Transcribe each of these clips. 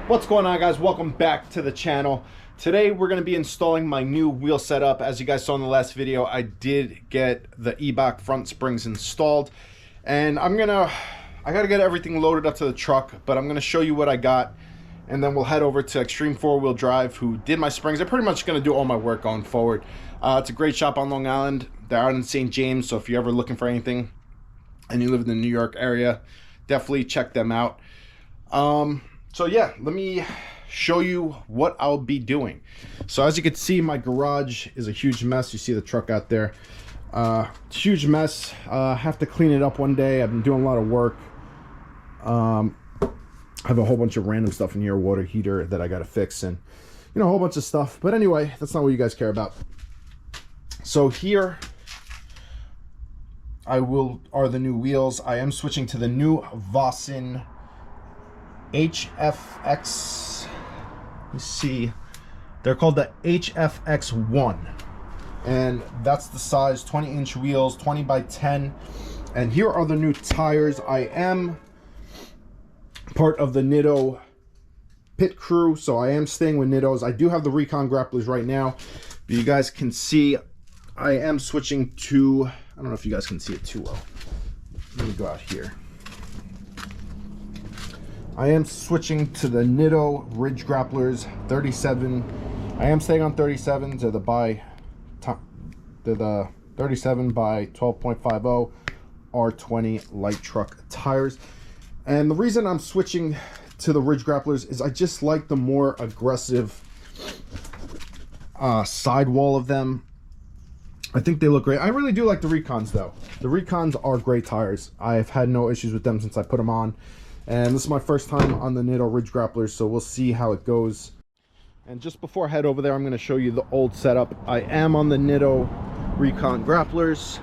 What's going on, guys? Welcome back to the channel. Today we're going to be installing my new wheel setup. As you guys saw in the last video, I did get the e-box front springs installed, and I gotta get everything loaded up to the truck, but I'm gonna show you what I got, and then we'll head over to Extreme 4-Wheel Drive, who did my springs. They're pretty much gonna do all my work going forward. It's a great shop on Long Island. They're out in St. James, so if you're ever looking for anything and you live in the New York area, definitely check them out. So yeah, let me show you what I'll be doing. So as you can see, my garage is a huge mess. You see the truck out there. Huge mess. Have to clean it up one day. I've been doing a lot of work. I have a whole bunch of random stuff in here, water heater that I gotta fix, and you know, a whole bunch of stuff. But anyway, that's not what you guys care about. So here are the new wheels. I am switching to the new Vossen HFX. Let me see. They're called the HFX1, and that's the size, 20-inch wheels, 20 by 10. And here are the new tires. I am part of the Nitto pit crew, so I am staying with Nittos. I do have the Recon grapplers right now, but you guys can see I am switching to, I don't know if you guys can see it too well. Let me go out here. I am switching to the Nitto Ridge grapplers 37. I am staying on 37s. They're the 37 by 12.50 R20 light truck tires. And the reason I'm switching to the Ridge grapplers is I just like the more aggressive sidewall of them. I think they look great. I really do like the Recons though. The Recons are great tires. I've had no issues with them since I put them on. And this is my first time on the Nitto Ridge grapplers, so we'll see how it goes. And just before I head over there, I'm going to show you the old setup. I am on the Nitto Recon grapplers.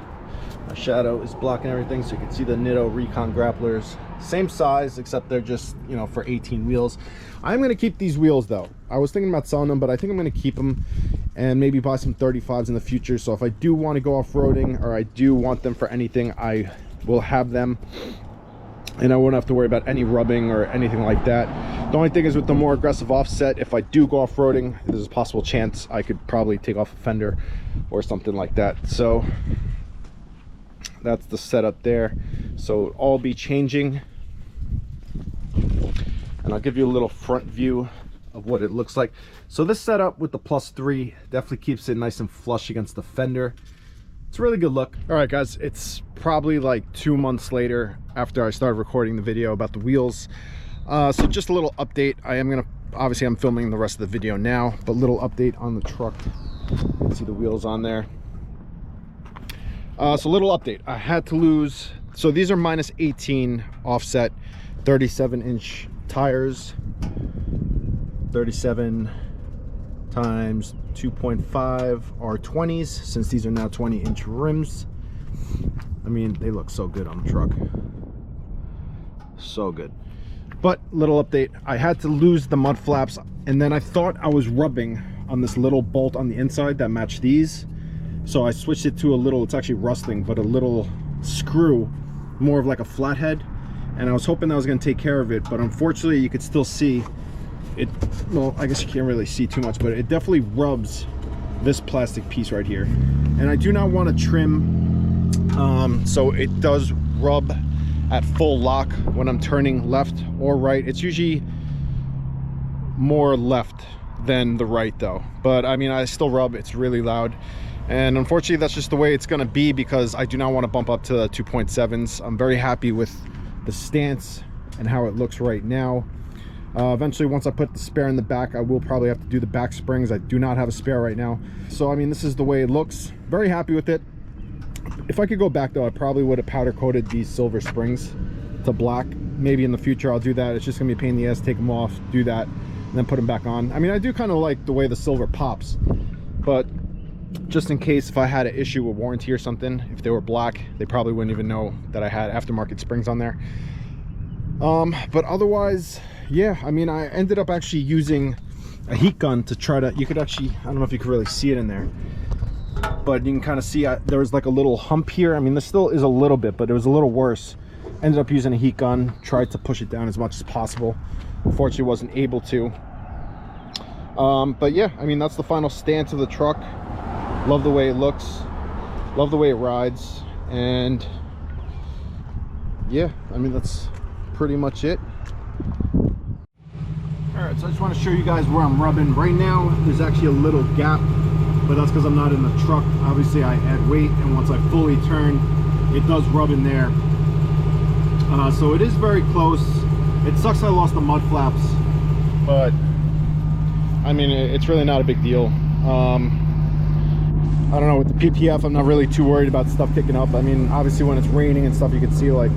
My shadow is blocking everything, so you can see the Nitto Recon grapplers. Same size, except they're just, you know, for 18 wheels. I'm going to keep these wheels though. I was thinking about selling them, but I think I'm going to keep them and maybe buy some 35s in the future. So if I do want to go off-roading, or I do want them for anything, I will have them. And I won't have to worry about any rubbing or anything like that. The only thing is, with the more aggressive offset, if I do go off-roading, there's a possible chance I could probably take off a fender or something like that. So that's the setup there. So it'll all be changing, and I'll give you a little front view of what it looks like. So this setup with the +3 definitely keeps it nice and flush against the fender. It's a really good look. All right, guys, it's probably like 2 months later after I started recording the video about the wheels. So just a little update. Obviously I'm filming the rest of the video now, but little update on the truck. You can see the wheels on there. So little update. I had to lose, so these are -18 offset, 37-inch tires, 37 times 2.5 R20s, since these are now 20-inch rims. I mean, they look so good on the truck, so good. But little update, I had to lose the mud flaps, and then I thought I was rubbing on this little bolt on the inside that matched these, so I switched it to a little, it's actually rusting, but a little screw, more of like a flathead, and I was hoping that was going to take care of it, but unfortunately you could still see it. Well, I guess you can't really see too much, but it definitely rubs this plastic piece right here, and I do not want to trim, so it does rub at full lock when I'm turning left or right. It's usually more left than the right though, but I mean, I still rub. It's really loud, and unfortunately that's just the way it's going to be, because I do not want to bump up to the 2.7s. I'm very happy with the stance and how it looks right now. Eventually, once I put the spare in the back, I will probably have to do the back springs. I do not have a spare right now, so I mean, this is the way it looks. Very happy with it. If I could go back though, I probably would have powder coated these silver springs to black. Maybe in the future I'll do that. It's just gonna be a pain in the ass, take them off, do that, and then put them back on. I mean, I do kind of like the way the silver pops, but just in case if I had an issue with warranty or something, if they were black, they probably wouldn't even know that I had aftermarket springs on there. But otherwise, yeah, I mean, I ended up actually using a heat gun to try to, you could actually, I don't know if you could really see it in there, but you can kind of see there was like a little hump here. I mean, there still is a little bit, but it was a little worse. Ended up using a heat gun, tried to push it down as much as possible. unfortunately wasn't able to. But yeah, I mean, that's the final stance of the truck. Love the way it looks, love the way it rides, and yeah, I mean, that's pretty much it. All right, so I just want to show you guys where I'm rubbing. Right now, there's actually a little gap, but that's because I'm not in the truck. Obviously, I add weight, and once I fully turn, it does rub in there. So it is very close. It sucks I lost the mud flaps, but I mean, it's really not a big deal. I don't know, with the PPF, I'm not really too worried about stuff kicking up. I mean, obviously when it's raining and stuff, you can see like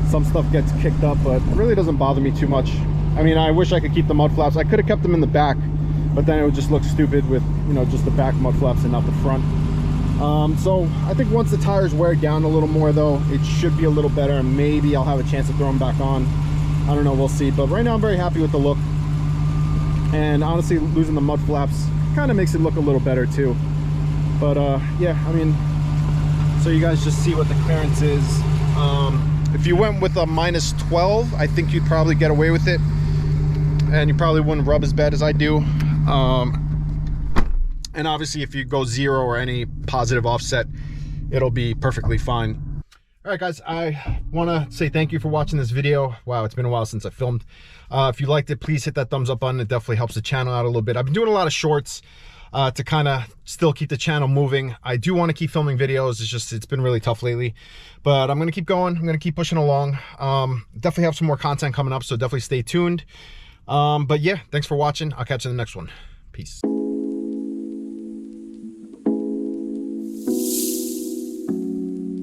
some stuff gets kicked up, but it really doesn't bother me too much. I mean, I wish I could keep the mud flaps. I could have kept them in the back, but then it would just look stupid with, you know, just the back mud flaps and not the front. So I think once the tires wear down a little more though, it should be a little better, and maybe I'll have a chance to throw them back on. I don't know, we'll see. But right now I'm very happy with the look, and honestly losing the mud flaps kind of makes it look a little better too. But yeah, I mean, so you guys just see what the clearance is. If you went with a -12, I think you'd probably get away with it, and you probably wouldn't rub as bad as I do. And obviously if you go 0 or any positive offset, it'll be perfectly fine. All right, guys, I want to say thank you for watching this video. Wow, it's been a while since I filmed. If you liked it, please hit that thumbs up button. It definitely helps the channel out a little bit. I've been doing a lot of shorts to kind of still keep the channel moving. I do want to keep filming videos. It's been really tough lately, but I'm going to keep going. I'm going to keep pushing along. Definitely have some more content coming up, so definitely stay tuned. But yeah, thanks for watching. I'll catch you in the next one. Peace.